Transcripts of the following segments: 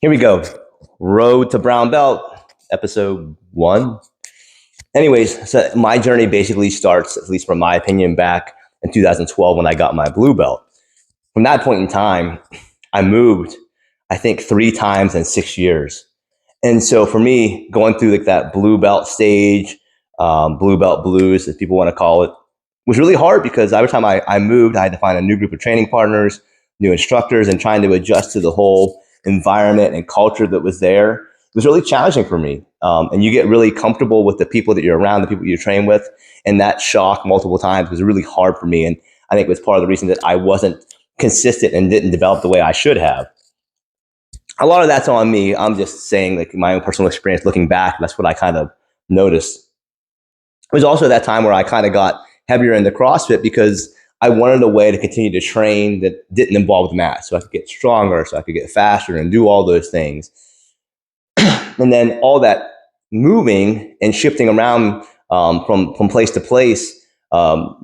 Here we go. Road to Brown Belt, episode 1. Anyways, so my journey basically starts, at least from my opinion, back in 2012 when I got my blue belt. From that point in time, I moved, I think, 3 times in 6 years. And so for me, going through like that blue belt stage, blue belt blues, as people want to call it, was really hard because every time I moved, I had to find a new group of training partners, new instructors, and trying to adjust to the whole environment and culture that was there. It was really challenging for me. And you get really comfortable with the people that you're around, the people you train with. And that shock multiple times was really hard for me. And I think it was part of the reason that I wasn't consistent and didn't develop the way I should have. A lot of that's on me. I'm just saying, like, my own personal experience looking back, that's what I kind of noticed. It was also that time where I kind of got heavier into CrossFit because I wanted a way to continue to train that didn't involve the mat, so I could get stronger, so I could get faster and do all those things. And then all that moving and shifting around from place to place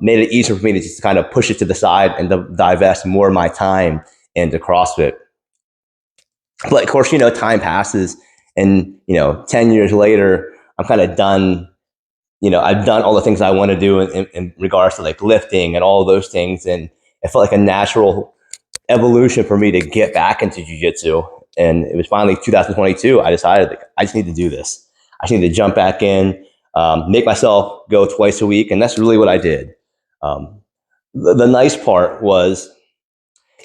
made it easier for me to just kind of push it to the side and divest more of my time into CrossFit. But of course, time passes, and 10 years later, I'm kind of done. I've done all the things I want to do in regards to like lifting and all of those things, and it felt like a natural evolution for me to get back into jiu-jitsu. And it was finally 2022. I decided, like, I just need to do this. I just need to jump back in, make myself go twice a week, and that's really what I did. The nice part was,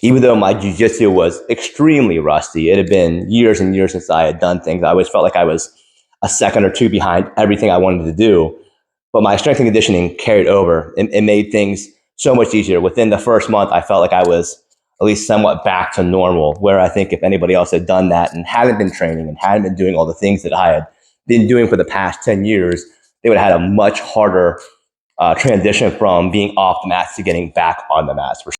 even though my jiu-jitsu was extremely rusty, it had been years and years since I had done things. I always felt like I was a second or two behind everything I wanted to do. But my strength and conditioning carried over. It made things so much easier. Within the first month, I felt like I was at least somewhat back to normal, where I think if anybody else had done that and hadn't been training and hadn't been doing all the things that I had been doing for the past 10 years, they would have had a much harder transition from being off the mats to getting back on the mats.